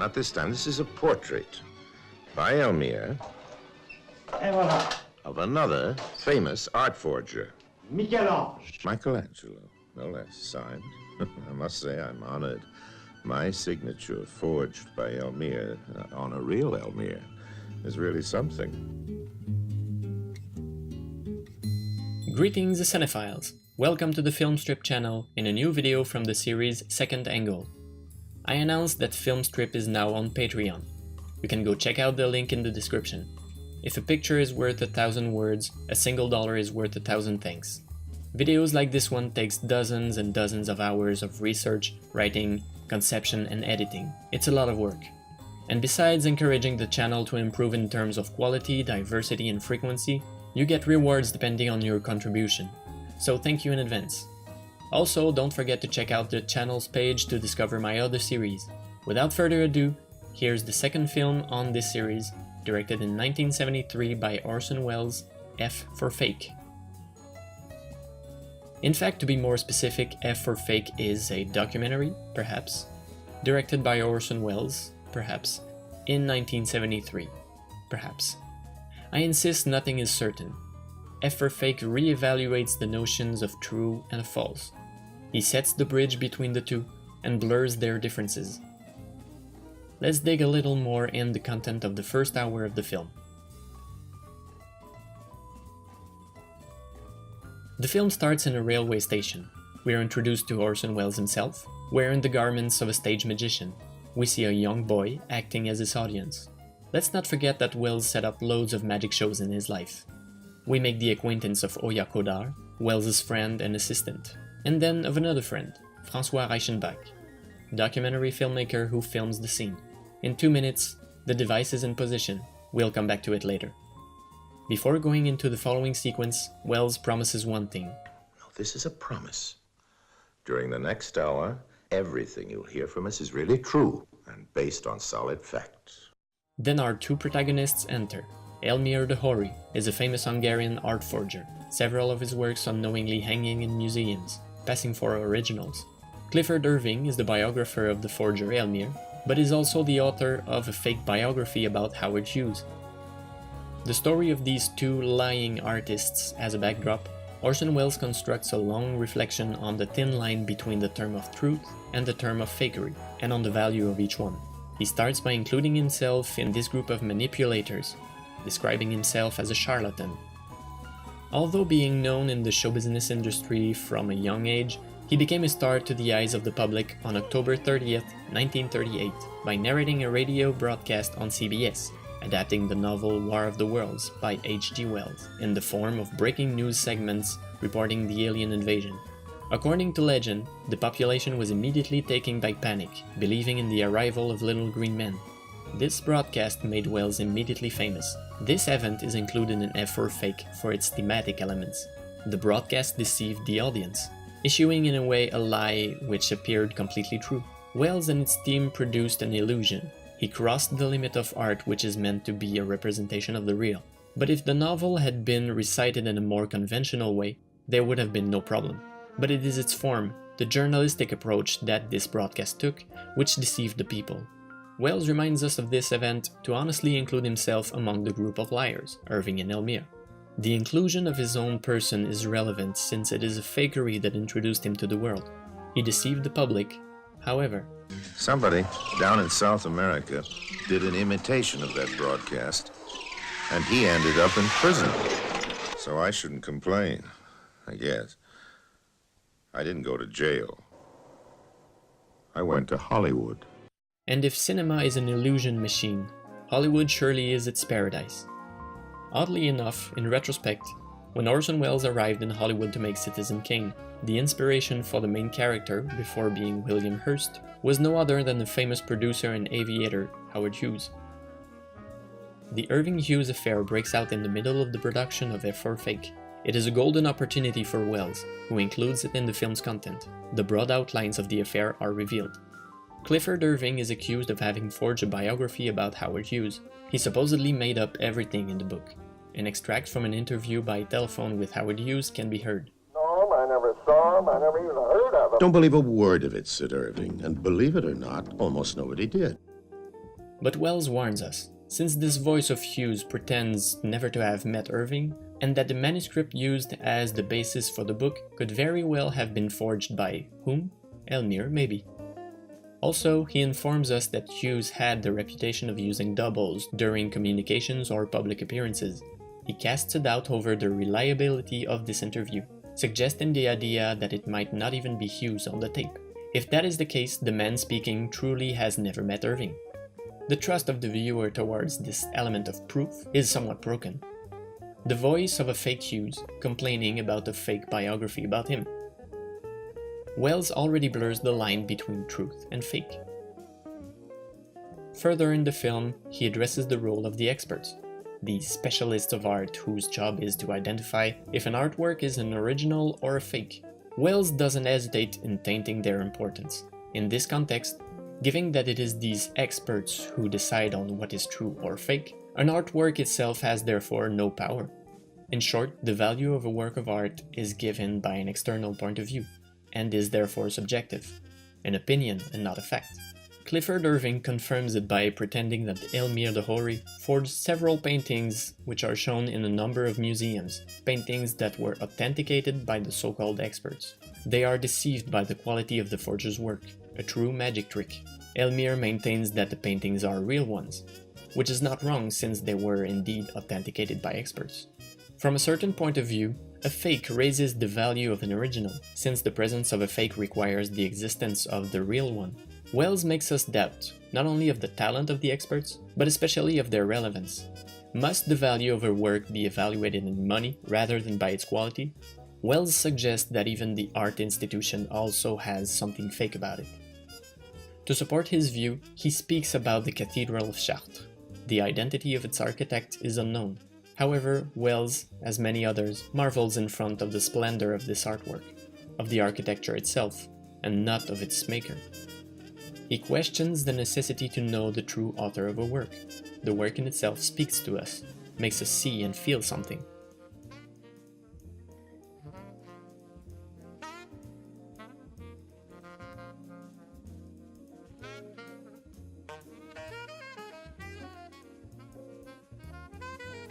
not this time. This is a portrait by Elmire Et voilà. of another famous art forger. Michel-Ange. Michelangelo, no less, signed. I must say I'm honored. My signature, forged by Elmire on a real Elmire, is really something. Greetings, cinephiles! Welcome to the FILMSTRIP channel in a new video from the series Second Angle. I announced that FILMSTRIP is now on Patreon. You can go check out the link in the description. If a picture is worth 1,000 words, a single dollar is worth 1,000 thanks. Videos like this one takes dozens and dozens of hours of research, writing, conception and editing. It's a lot of work. And besides encouraging the channel to improve in terms of quality, diversity and frequency, you get rewards depending on your contribution. So thank you in advance. Also, don't forget to check out the channel's page to discover my other series. Without further ado, here's the second film on this series, directed in 1973 by Orson Welles, F for Fake. In fact, to be more specific, F for Fake is a documentary, perhaps, directed by Orson Welles, perhaps, in 1973, perhaps. I insist nothing is certain. F for Fake re-evaluates the notions of true and false. He sets the bridge between the two and blurs their differences. Let's dig a little more in the content of the first hour of the film. The film starts in a railway station. We are introduced to Orson Welles himself, wearing the garments of a stage magician. We see a young boy acting as his audience. Let's not forget that Welles set up loads of magic shows in his life. We make the acquaintance of Oya Kodar, Welles' friend and assistant, and then of another friend, François Reichenbach, documentary filmmaker who films the scene. In 2 minutes, the device is in position. We'll come back to it later. Before going into the following sequence, Welles promises one thing. No, this is a promise. During the next hour, everything you'll hear from us is really true and based on solid facts. Then our two protagonists enter. Elmire the Hoary is a famous Hungarian art forger, several of his works unknowingly hanging in museums, passing for originals. Clifford Irving is the biographer of the forger Elmire, but is also the author of a fake biography about Howard Hughes. The story of these two lying artists as a backdrop, Orson Welles constructs a long reflection on the thin line between the term of truth and the term of fakery, and on the value of each one. He starts by including himself in this group of manipulators, describing himself as a charlatan. Although being known in the show business industry from a young age, he became a star to the eyes of the public on October 30th, 1938, by narrating a radio broadcast on CBS, adapting the novel War of the Worlds by H.G. Wells, in the form of breaking news segments reporting the alien invasion. According to legend, the population was immediately taken by panic, believing in the arrival of little green men. This broadcast made Welles immediately famous. This event is included in F for Fake for its thematic elements. The broadcast deceived the audience, issuing in a way a lie which appeared completely true. Welles and its team produced an illusion. He crossed the limit of art which is meant to be a representation of the real. But if the novel had been recited in a more conventional way, there would have been no problem. But it is its form, the journalistic approach that this broadcast took, which deceived the people. Welles reminds us of this event to honestly include himself among the group of liars, Irving and Elmire. The inclusion of his own person is relevant since it is a fakery that introduced him to the world. He deceived the public, however. Somebody down in South America did an imitation of that broadcast, and he ended up in prison. So I shouldn't complain, I guess. I didn't go to jail. I went to Hollywood. And if cinema is an illusion machine, Hollywood surely is its paradise. Oddly enough, in retrospect, when Orson Welles arrived in Hollywood to make Citizen Kane, the inspiration for the main character, before being William Hearst, was no other than the famous producer and aviator Howard Hughes. The Irving-Hughes affair breaks out in the middle of the production of F for Fake. It is a golden opportunity for Welles, who includes it in the film's content. The broad outlines of the affair are revealed. Clifford Irving is accused of having forged a biography about Howard Hughes. He supposedly made up everything in the book. An extract from an interview by telephone with Howard Hughes can be heard. No, I never saw him. I never even heard of him. Don't believe a word of it, said Irving, and believe it or not, almost nobody did. But Welles warns us, since this voice of Hughes pretends never to have met Irving, and that the manuscript used as the basis for the book could very well have been forged by whom? Elmire, maybe. Also, he informs us that Hughes had the reputation of using doubles during communications or public appearances. He casts a doubt over the reliability of this interview, suggesting the idea that it might not even be Hughes on the tape. If that is the case, the man speaking truly has never met Irving. The trust of the viewer towards this element of proof is somewhat broken. The voice of a fake Hughes complaining about a fake biography about him. Welles already blurs the line between truth and fake. Further in the film, he addresses the role of the experts, these specialists of art whose job is to identify if an artwork is an original or a fake. Welles doesn't hesitate in tainting their importance. In this context, given that it is these experts who decide on what is true or fake, an artwork itself has therefore no power. In short, the value of a work of art is given by an external point of view, and is therefore subjective, an opinion and not a fact. Clifford Irving confirms it by pretending that Elmire de Hory forged several paintings which are shown in a number of museums, paintings that were authenticated by the so-called experts. They are deceived by the quality of the forger's work, a true magic trick. Elmire maintains that the paintings are real ones, which is not wrong since they were indeed authenticated by experts. From a certain point of view, a fake raises the value of an original, since the presence of a fake requires the existence of the real one. Welles makes us doubt, not only of the talent of the experts, but especially of their relevance. Must the value of a work be evaluated in money rather than by its quality? Welles suggests that even the art institution also has something fake about it. To support his view, he speaks about the Cathedral of Chartres. The identity of its architect is unknown. However, Welles, as many others, marvels in front of the splendor of this artwork, of the architecture itself, and not of its maker. He questions the necessity to know the true author of a work. The work in itself speaks to us, makes us see and feel something.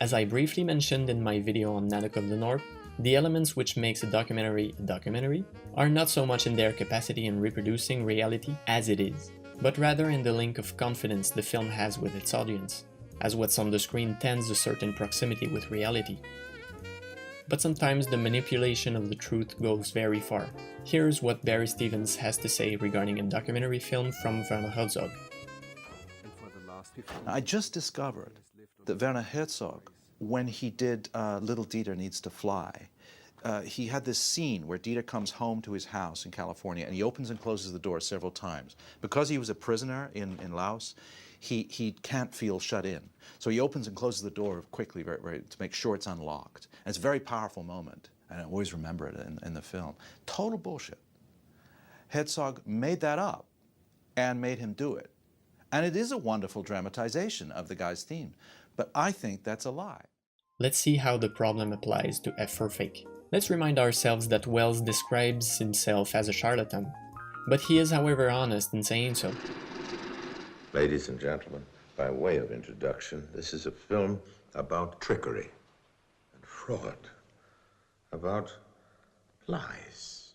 As I briefly mentioned in my video on Nanook of the North, the elements which makes a documentary are not so much in their capacity in reproducing reality as it is, but rather in the link of confidence the film has with its audience, as what's on the screen tends a certain proximity with reality. But sometimes the manipulation of the truth goes very far. Here's what Barry Stevens has to say regarding a documentary film from Werner Herzog. I just discovered that Werner Herzog, when he did Little Dieter Needs to Fly, he had this scene where Dieter comes home to his house in California and he opens and closes the door several times. Because he was a prisoner in Laos, he can't feel shut in. So he opens and closes the door quickly to make sure it's unlocked. And it's a very powerful moment, and I always remember it in the film. Total bullshit. Herzog made that up and made him do it. And it is a wonderful dramatization of the guy's theme. But I think that's a lie. Let's see how the problem applies to F for Fake. Let's remind ourselves that Welles describes himself as a charlatan, but he is however honest in saying so. Ladies and gentlemen, by way of introduction, this is a film about trickery and fraud, about lies.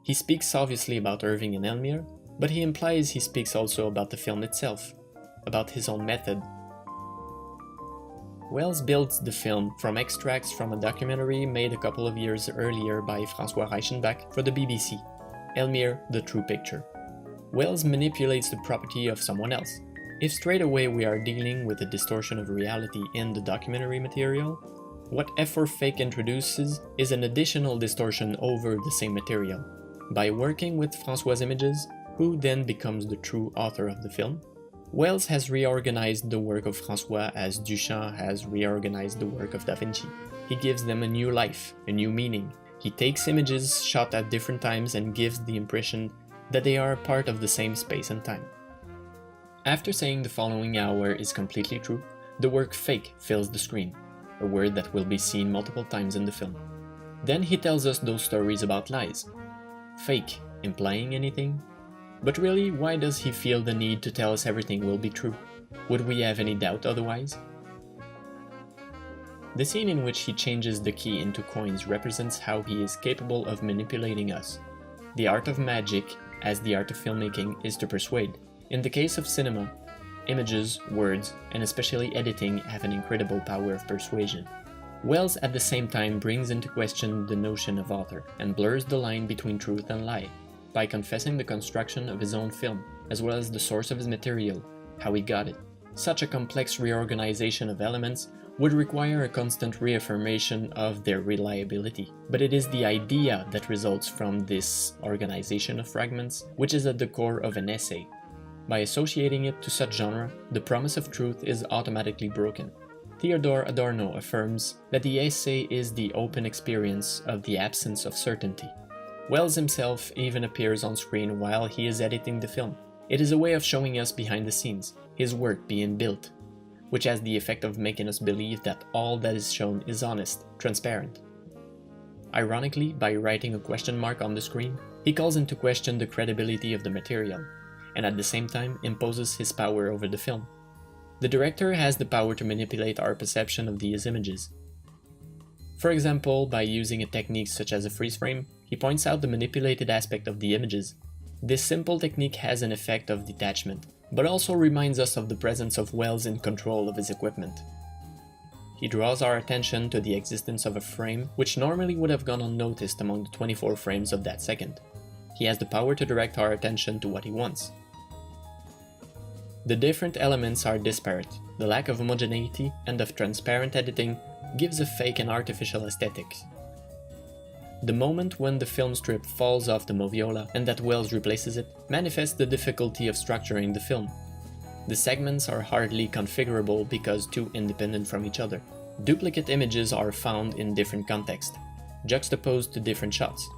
He speaks obviously about Irving and Elmire, but he implies he speaks also about the film itself, about his own method. Welles builds the film from extracts from a documentary made a couple of years earlier by François Reichenbach for the BBC, Elmire, The True Picture. Welles manipulates the property of someone else. If straight away we are dealing with a distortion of reality in the documentary material, what F for Fake introduces is an additional distortion over the same material. By working with François' images, who then becomes the true author of the film, Welles has reorganized the work of François as Duchamp has reorganized the work of Da Vinci. He gives them a new life, a new meaning. He takes images shot at different times and gives the impression that they are part of the same space and time. After saying the following hour is completely true, the word fake fills the screen, a word that will be seen multiple times in the film. Then he tells us those stories about lies. Fake, implying anything? But really, why does he feel the need to tell us everything will be true? Would we have any doubt otherwise? The scene in which he changes the key into coins represents how he is capable of manipulating us. The art of magic, as the art of filmmaking, is to persuade. In the case of cinema, images, words, and especially editing have an incredible power of persuasion. Welles at the same time brings into question the notion of author and blurs the line between truth and lie by confessing the construction of his own film, as well as the source of his material, how he got it. Such a complex reorganization of elements would require a constant reaffirmation of their reliability, but it is the idea that results from this organization of fragments which is at the core of an essay. By associating it to such genre, the promise of truth is automatically broken. Theodor Adorno affirms that the essay is the open experience of the absence of certainty. Welles himself even appears on screen while he is editing the film. It is a way of showing us behind the scenes, his work being built, which has the effect of making us believe that all that is shown is honest, transparent. Ironically, by writing a question mark on the screen, he calls into question the credibility of the material, and at the same time imposes his power over the film. The director has the power to manipulate our perception of these images. For example, by using a technique such as a freeze frame, he points out the manipulated aspect of the images. This simple technique has an effect of detachment, but also reminds us of the presence of Welles in control of his equipment. He draws our attention to the existence of a frame which normally would have gone unnoticed among the 24 frames of that second. He has the power to direct our attention to what he wants. The different elements are disparate. The lack of homogeneity and of transparent editing gives a fake and artificial aesthetic. The moment when the film strip falls off the moviola and that Welles replaces it manifests the difficulty of structuring the film. The segments are hardly configurable because too independent from each other. Duplicate images are found in different contexts, juxtaposed to different shots.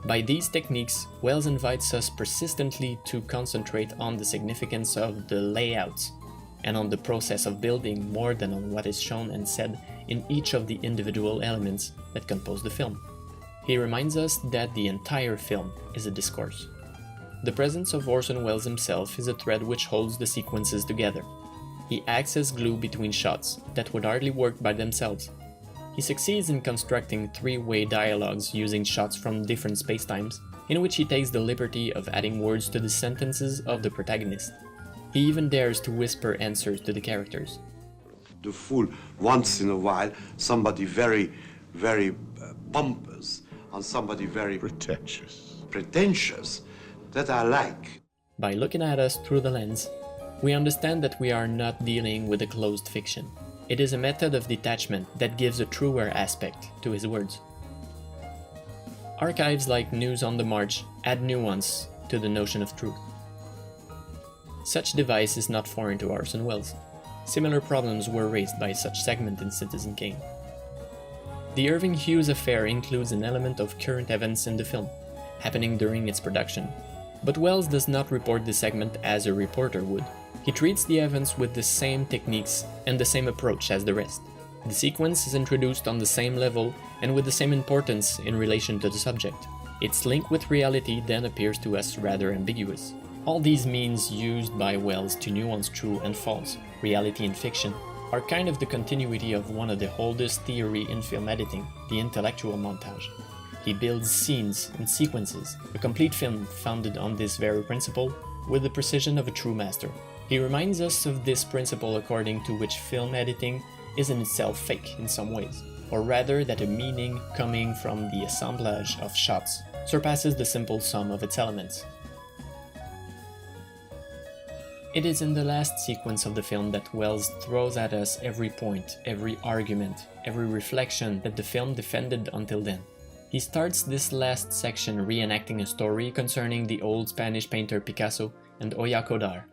By these techniques, Welles invites us persistently to concentrate on the significance of the layouts and on the process of building more than on what is shown and said in each of the individual elements that compose the film. He reminds us that the entire film is a discourse. The presence of Orson Welles himself is a thread which holds the sequences together. He acts as glue between shots that would hardly work by themselves. He succeeds in constructing three-way dialogues using shots from different spacetimes, in which he takes the liberty of adding words to the sentences of the protagonist. He even dares to whisper answers to the characters. To fool once in a while somebody very, very pompous and somebody very pretentious that I like. By looking at us through the lens, we understand that we are not dealing with a closed fiction. It is a method of detachment that gives a truer aspect to his words. Archives like News on the March add nuance to the notion of truth. Such device is not foreign to Orson Welles. Similar problems were raised by such segment in Citizen Kane. The Irving Hughes affair includes an element of current events in the film, happening during its production, but Welles does not report the segment as a reporter would. He treats the events with the same techniques and the same approach as the rest. The sequence is introduced on the same level and with the same importance in relation to the subject. Its link with reality then appears to us rather ambiguous. All these means used by Welles to nuance true and false, reality and fiction, are kind of the continuity of one of the oldest theory in film editing, the intellectual montage. He builds scenes and sequences, a complete film founded on this very principle, with the precision of a true master. He reminds us of this principle according to which film editing is in itself fake in some ways, or rather that a meaning coming from the assemblage of shots surpasses the simple sum of its elements. It is in the last sequence of the film that Welles throws at us every point, every argument, every reflection that the film defended until then. He starts this last section reenacting a story concerning the old Spanish painter Picasso and Oya Kodar.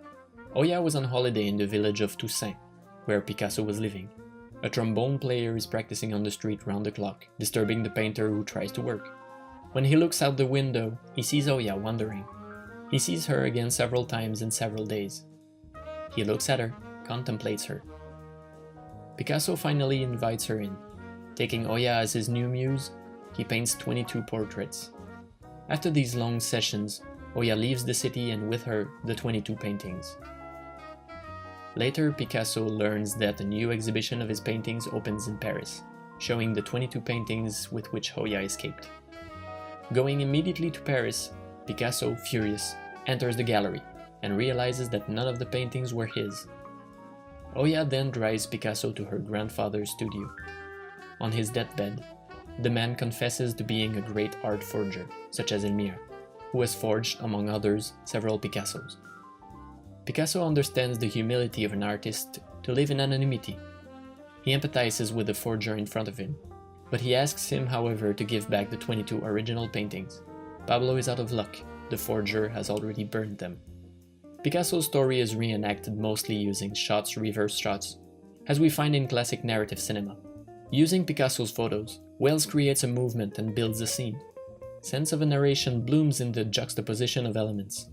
Oya was on holiday in the village of Toussaint, where Picasso was living. A trombone player is practicing on the street round the clock, disturbing the painter who tries to work. When he looks out the window, he sees Oya wandering. He sees her again several times in several days. He looks at her, contemplates her. Picasso finally invites her in. Taking Oya as his new muse, he paints 22 portraits. After these long sessions, Oya leaves the city and with her, the 22 paintings. Later, Picasso learns that a new exhibition of his paintings opens in Paris, showing the 22 paintings with which Oya escaped. Going immediately to Paris, Picasso, furious, enters the gallery and realizes that none of the paintings were his. Oya then drives Picasso to her grandfather's studio. On his deathbed, the man confesses to being a great art forger, such as Elmire, who has forged, among others, several Picassos. Picasso understands the humility of an artist to live in anonymity. He empathizes with the forger in front of him, but he asks him, however, to give back the 22 original paintings. Pablo is out of luck, the forger has already burned them. Picasso's story is reenacted mostly using shots, reverse shots, as we find in classic narrative cinema. Using Picasso's photos, Welles creates a movement and builds a scene. Sense of a narration blooms in the juxtaposition of elements.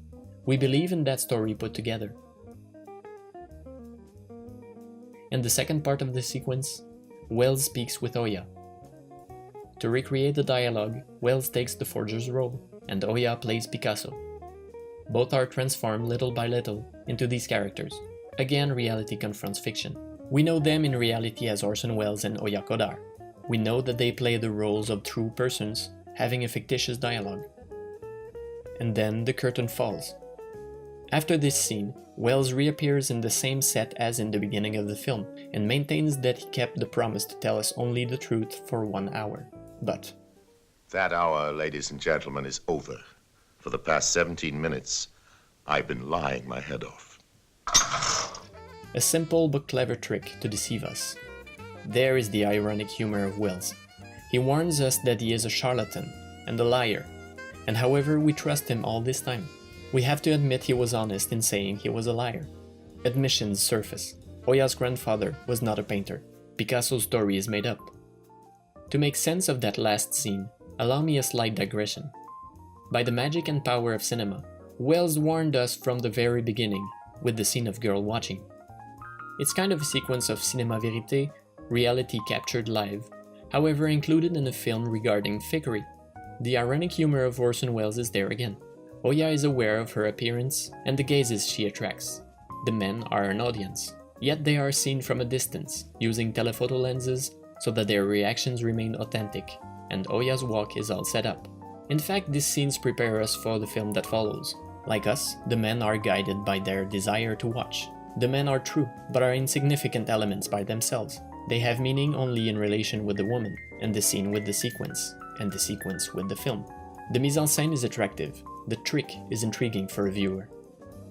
We believe in that story put together. In the second part of the sequence, Welles speaks with Oya. To recreate the dialogue, Welles takes the forger's role, and Oya plays Picasso. Both are transformed little by little into these characters. Again, reality confronts fiction. We know them in reality as Orson Welles and Oya Kodar. We know that they play the roles of true persons, having a fictitious dialogue. And then the curtain falls. After this scene, Welles reappears in the same set as in the beginning of the film, and maintains that he kept the promise to tell us only the truth for 1 hour. But That hour, ladies and gentlemen, is over. For the past 17 minutes, I've been lying my head off. a simple but clever trick to deceive us. There is the ironic humor of Welles. He warns us that he is a charlatan and a liar, and however we trust him all this time. We have to admit he was honest in saying he was a liar. Admissions surface. Oya's grandfather was not a painter. Picasso's story is made up. To make sense of that last scene, allow me a slight digression. By the magic and power of cinema, Welles warned us from the very beginning with the scene of girl watching. It's kind of a sequence of cinéma vérité, reality captured live, however included in a film regarding fakery. The ironic humor of Orson Welles is there again. Oya is aware of her appearance and the gazes she attracts. The men are an audience, yet they are seen from a distance, using telephoto lenses so that their reactions remain authentic, and Oya's walk is all set up. In fact, these scenes prepare us for the film that follows. Like us, the men are guided by their desire to watch. The men are true, but are insignificant elements by themselves. They have meaning only in relation with the woman, and the scene with the sequence, and the sequence with the film. The mise en scène is attractive. The trick is intriguing for a viewer.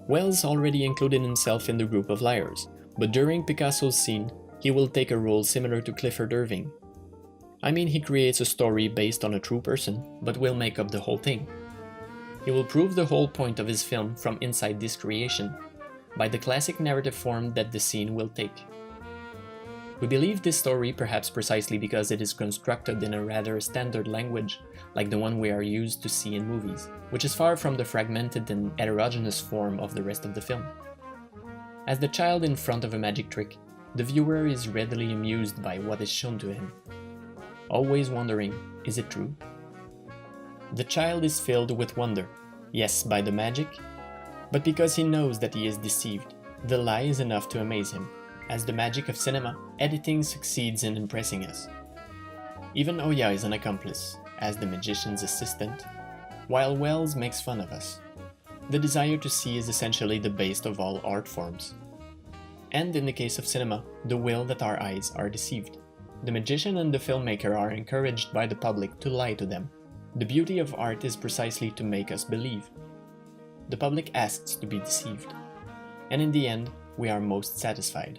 Welles already included himself in the group of liars, but during Picasso's scene, he will take a role similar to Clifford Irving. I mean, he creates a story based on a true person, but will make up the whole thing. He will prove the whole point of his film from inside this creation, by the classic narrative form that the scene will take. We believe this story perhaps precisely because it is constructed in a rather standard language, like the one we are used to see in movies, which is far from the fragmented and heterogeneous form of the rest of the film. As the child in front of a magic trick, the viewer is readily amused by what is shown to him, always wondering, is it true? The child is filled with wonder, yes, by the magic, but because he knows that he is deceived, the lie is enough to amaze him. As the magic of cinema, editing succeeds in impressing us. Even Oya is an accomplice, as the magician's assistant, while Welles makes fun of us. The desire to see is essentially the base of all art forms. And in the case of cinema, the will that our eyes are deceived. The magician and the filmmaker are encouraged by the public to lie to them. The beauty of art is precisely to make us believe. The public asks to be deceived. And in the end, we are most satisfied.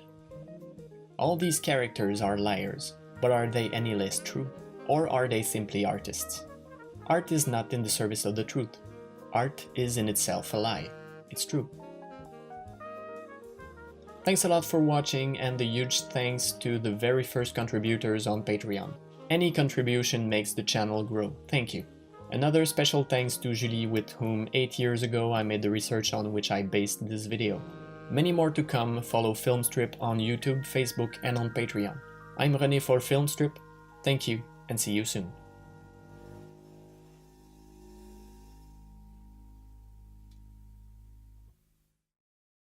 All these characters are liars, but are they any less true? Or are they simply artists? Art is not in the service of the truth. Art is in itself a lie. It's true. Thanks a lot for watching, and a huge thanks to the very first contributors on Patreon. Any contribution makes the channel grow. Thank you. Another special thanks to Julie, with whom 8 years ago I made the research on which I based this video. Many more to come. Follow FILMSTRIP on YouTube, Facebook, and on Patreon. I'm René for FILMSTRIP. Thank you, and see you soon.